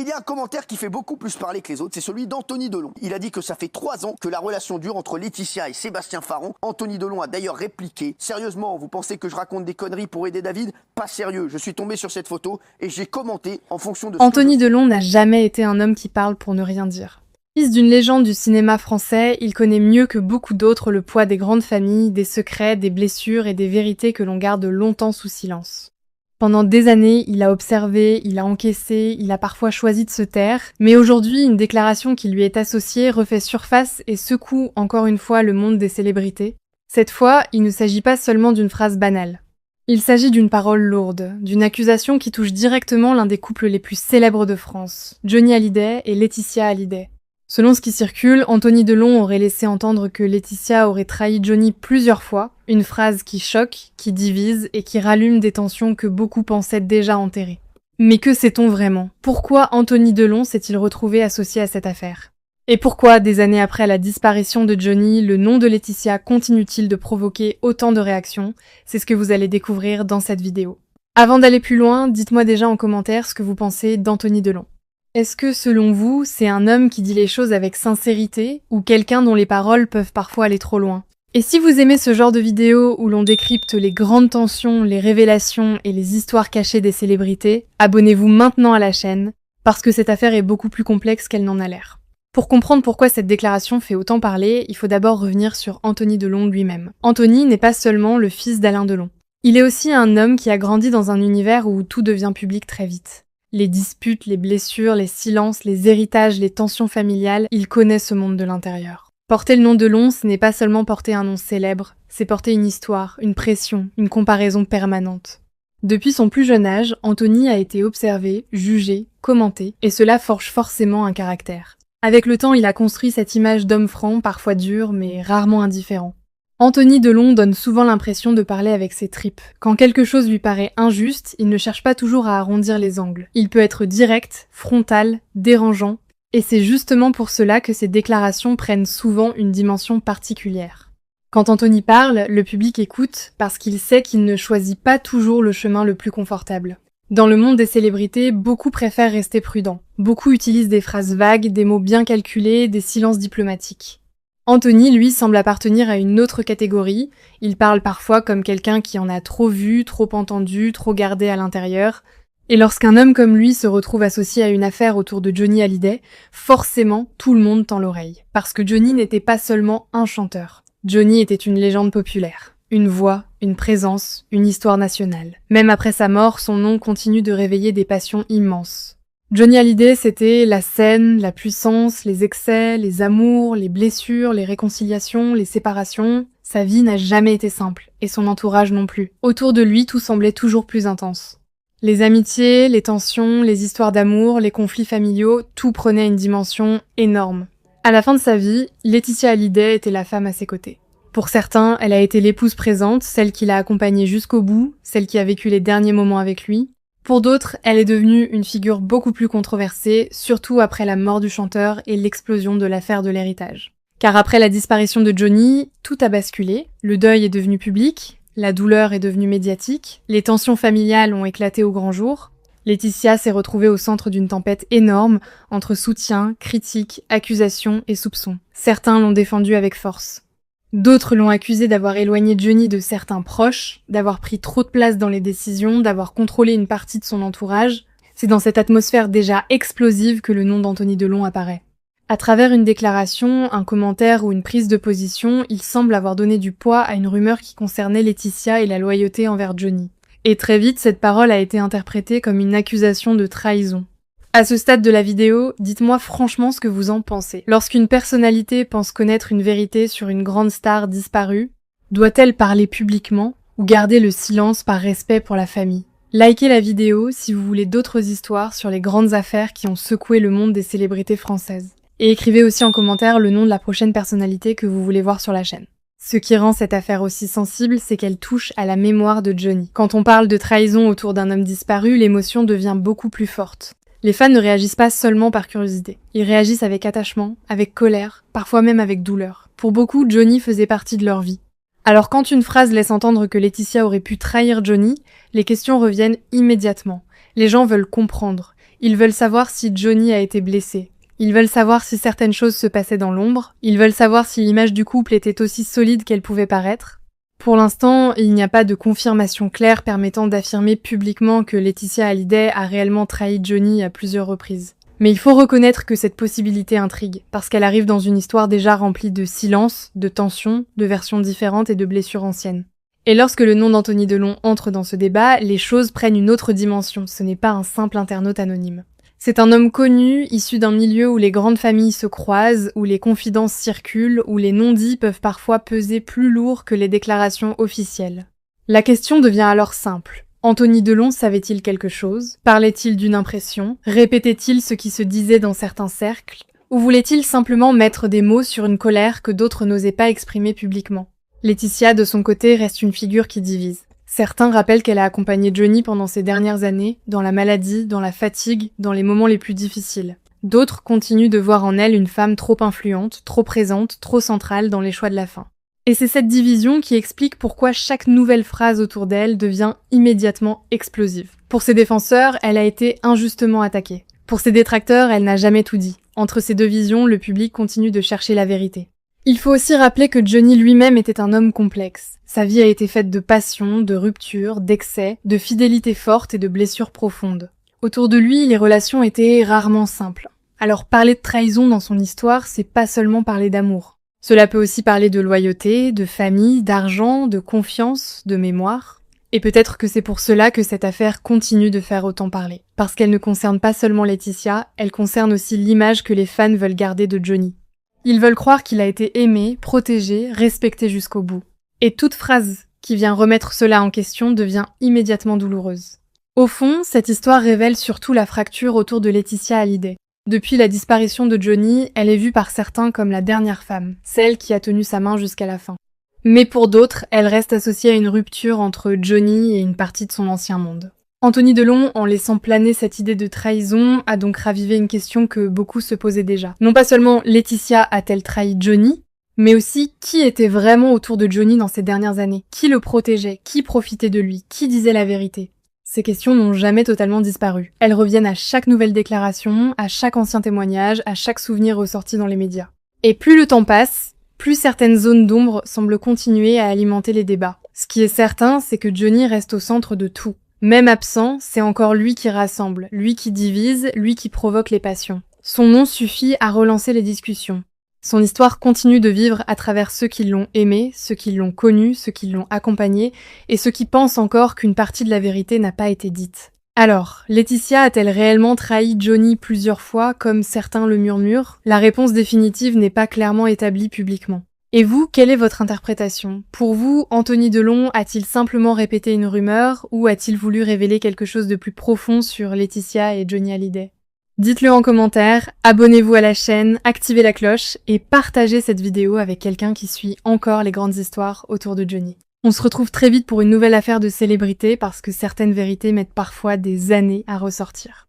il y a un commentaire qui fait beaucoup plus parler que les autres, c'est celui d'Anthony Delon. Il a dit que ça fait 3 ans que la relation dure entre Laetitia et Sébastien Faron. Anthony Delon a d'ailleurs répliqué: sérieusement, vous pensez que je raconte des conneries pour aider David? Pas sérieux, je suis tombé sur cette photo et j'ai commenté en fonction de... Anthony Delon n'a jamais été un homme qui parle pour ne rien dire. Fils d'une légende du cinéma français, il connaît mieux que beaucoup d'autres le poids des grandes familles, des secrets, des blessures et des vérités que l'on garde longtemps sous silence. Pendant des années, il a observé, il a encaissé, il a parfois choisi de se taire, mais aujourd'hui, une déclaration qui lui est associée refait surface et secoue encore une fois le monde des célébrités. Cette fois, il ne s'agit pas seulement d'une phrase banale. Il s'agit d'une parole lourde, d'une accusation qui touche directement l'un des couples les plus célèbres de France, Johnny Hallyday et Laetitia Hallyday. Selon ce qui circule, Anthony Delon aurait laissé entendre que Laetitia aurait trahi Johnny plusieurs fois, une phrase qui choque, qui divise et qui rallume des tensions que beaucoup pensaient déjà enterrées. Mais que sait-on vraiment? Pourquoi Anthony Delon s'est-il retrouvé associé à cette affaire? Et pourquoi, des années après la disparition de Johnny, le nom de Laetitia continue-t-il de provoquer autant de réactions? C'est ce que vous allez découvrir dans cette vidéo. Avant d'aller plus loin, dites-moi déjà en commentaire ce que vous pensez d'Anthony Delon. Est-ce que, selon vous, c'est un homme qui dit les choses avec sincérité ou quelqu'un dont les paroles peuvent parfois aller trop loin? Et si vous aimez ce genre de vidéos où l'on décrypte les grandes tensions, les révélations et les histoires cachées des célébrités, abonnez-vous maintenant à la chaîne, parce que cette affaire est beaucoup plus complexe qu'elle n'en a l'air. Pour comprendre pourquoi cette déclaration fait autant parler, il faut d'abord revenir sur Anthony Delon lui-même. Anthony n'est pas seulement le fils d'Alain Delon. Il est aussi un homme qui a grandi dans un univers où tout devient public très vite. Les disputes, les blessures, les silences, les héritages, les tensions familiales, il connaît ce monde de l'intérieur. Porter le nom Delon, ce n'est pas seulement porter un nom célèbre, c'est porter une histoire, une pression, une comparaison permanente. Depuis son plus jeune âge, Anthony a été observé, jugé, commenté, et cela forge forcément un caractère. Avec le temps, il a construit cette image d'homme franc, parfois dur, mais rarement indifférent. Anthony Delon donne souvent l'impression de parler avec ses tripes. Quand quelque chose lui paraît injuste, il ne cherche pas toujours à arrondir les angles. Il peut être direct, frontal, dérangeant, et c'est justement pour cela que ses déclarations prennent souvent une dimension particulière. Quand Anthony parle, le public écoute parce qu'il sait qu'il ne choisit pas toujours le chemin le plus confortable. Dans le monde des célébrités, beaucoup préfèrent rester prudents. Beaucoup utilisent des phrases vagues, des mots bien calculés, des silences diplomatiques. Anthony, lui, semble appartenir à une autre catégorie. Il parle parfois comme quelqu'un qui en a trop vu, trop entendu, trop gardé à l'intérieur. Et lorsqu'un homme comme lui se retrouve associé à une affaire autour de Johnny Hallyday, forcément, tout le monde tend l'oreille. Parce que Johnny n'était pas seulement un chanteur. Johnny était une légende populaire. Une voix, une présence, une histoire nationale. Même après sa mort, son nom continue de réveiller des passions immenses. Johnny Hallyday, c'était la scène, la puissance, les excès, les amours, les blessures, les réconciliations, les séparations. Sa vie n'a jamais été simple, et son entourage non plus. Autour de lui, tout semblait toujours plus intense. Les amitiés, les tensions, les histoires d'amour, les conflits familiaux, tout prenait une dimension énorme. À la fin de sa vie, Laetitia Hallyday était la femme à ses côtés. Pour certains, elle a été l'épouse présente, celle qui l'a accompagné jusqu'au bout, celle qui a vécu les derniers moments avec lui. Pour d'autres, elle est devenue une figure beaucoup plus controversée, surtout après la mort du chanteur et l'explosion de l'affaire de l'héritage. Car après la disparition de Johnny, tout a basculé, le deuil est devenu public, la douleur est devenue médiatique, les tensions familiales ont éclaté au grand jour. Laetitia s'est retrouvée au centre d'une tempête énorme, entre soutien, critiques, accusations et soupçons. Certains l'ont défendue avec force. D'autres l'ont accusé d'avoir éloigné Johnny de certains proches, d'avoir pris trop de place dans les décisions, d'avoir contrôlé une partie de son entourage. C'est dans cette atmosphère déjà explosive que le nom d'Anthony Delon apparaît. À travers une déclaration, un commentaire ou une prise de position, il semble avoir donné du poids à une rumeur qui concernait Laetitia et la loyauté envers Johnny. Et très vite, cette parole a été interprétée comme une accusation de trahison. À ce stade de la vidéo, dites-moi franchement ce que vous en pensez. Lorsqu'une personnalité pense connaître une vérité sur une grande star disparue, doit-elle parler publiquement ou garder le silence par respect pour la famille? Likez la vidéo si vous voulez d'autres histoires sur les grandes affaires qui ont secoué le monde des célébrités françaises. Et écrivez aussi en commentaire le nom de la prochaine personnalité que vous voulez voir sur la chaîne. Ce qui rend cette affaire aussi sensible, c'est qu'elle touche à la mémoire de Johnny. Quand on parle de trahison autour d'un homme disparu, l'émotion devient beaucoup plus forte. Les fans ne réagissent pas seulement par curiosité. Ils réagissent avec attachement, avec colère, parfois même avec douleur. Pour beaucoup, Johnny faisait partie de leur vie. Alors quand une phrase laisse entendre que Laetitia aurait pu trahir Johnny, les questions reviennent immédiatement. Les gens veulent comprendre. Ils veulent savoir si Johnny a été blessé. Ils veulent savoir si certaines choses se passaient dans l'ombre. Ils veulent savoir si l'image du couple était aussi solide qu'elle pouvait paraître. Pour l'instant, il n'y a pas de confirmation claire permettant d'affirmer publiquement que Laetitia Hallyday a réellement trahi Johnny à plusieurs reprises. Mais il faut reconnaître que cette possibilité intrigue, parce qu'elle arrive dans une histoire déjà remplie de silence, de tensions, de versions différentes et de blessures anciennes. Et lorsque le nom d'Anthony Delon entre dans ce débat, les choses prennent une autre dimension, ce n'est pas un simple internaute anonyme. C'est un homme connu, issu d'un milieu où les grandes familles se croisent, où les confidences circulent, où les non-dits peuvent parfois peser plus lourd que les déclarations officielles. La question devient alors simple. Anthony Delon savait-il quelque chose? Parlait-il d'une impression? Répétait-il ce qui se disait dans certains cercles? Ou voulait-il simplement mettre des mots sur une colère que d'autres n'osaient pas exprimer publiquement? Laetitia, de son côté, reste une figure qui divise. Certains rappellent qu'elle a accompagné Johnny pendant ces dernières années, dans la maladie, dans la fatigue, dans les moments les plus difficiles. D'autres continuent de voir en elle une femme trop influente, trop présente, trop centrale dans les choix de la fin. Et c'est cette division qui explique pourquoi chaque nouvelle phrase autour d'elle devient immédiatement explosive. Pour ses défenseurs, elle a été injustement attaquée. Pour ses détracteurs, elle n'a jamais tout dit. Entre ces deux visions, le public continue de chercher la vérité. Il faut aussi rappeler que Johnny lui-même était un homme complexe. Sa vie a été faite de passion, de ruptures, d'excès, de fidélité forte et de blessures profondes. Autour de lui, les relations étaient rarement simples. Alors parler de trahison dans son histoire, c'est pas seulement parler d'amour. Cela peut aussi parler de loyauté, de famille, d'argent, de confiance, de mémoire. Et peut-être que c'est pour cela que cette affaire continue de faire autant parler. Parce qu'elle ne concerne pas seulement Laetitia, elle concerne aussi l'image que les fans veulent garder de Johnny. Ils veulent croire qu'il a été aimé, protégé, respecté jusqu'au bout. Et toute phrase qui vient remettre cela en question devient immédiatement douloureuse. Au fond, cette histoire révèle surtout la fracture autour de Laetitia Hallyday. Depuis la disparition de Johnny, elle est vue par certains comme la dernière femme, celle qui a tenu sa main jusqu'à la fin. Mais pour d'autres, elle reste associée à une rupture entre Johnny et une partie de son ancien monde. Anthony Delon, en laissant planer cette idée de trahison, a donc ravivé une question que beaucoup se posaient déjà. Non pas seulement Laetitia a-t-elle trahi Johnny, mais aussi qui était vraiment autour de Johnny dans ces dernières années? Qui le protégeait? Qui profitait de lui? Qui disait la vérité? Ces questions n'ont jamais totalement disparu. Elles reviennent à chaque nouvelle déclaration, à chaque ancien témoignage, à chaque souvenir ressorti dans les médias. Et plus le temps passe, plus certaines zones d'ombre semblent continuer à alimenter les débats. Ce qui est certain, c'est que Johnny reste au centre de tout. Même absent, c'est encore lui qui rassemble, lui qui divise, lui qui provoque les passions. Son nom suffit à relancer les discussions. Son histoire continue de vivre à travers ceux qui l'ont aimé, ceux qui l'ont connu, ceux qui l'ont accompagné, et ceux qui pensent encore qu'une partie de la vérité n'a pas été dite. Alors, Laetitia a-t-elle réellement trahi Johnny plusieurs fois, comme certains le murmurent? La réponse définitive n'est pas clairement établie publiquement. Et vous, quelle est votre interprétation? Pour vous, Anthony Delon a-t-il simplement répété une rumeur, ou a-t-il voulu révéler quelque chose de plus profond sur Laetitia et Johnny Hallyday? Dites-le en commentaire, abonnez-vous à la chaîne, activez la cloche et partagez cette vidéo avec quelqu'un qui suit encore les grandes histoires autour de Johnny. On se retrouve très vite pour une nouvelle affaire de célébrité parce que certaines vérités mettent parfois des années à ressortir.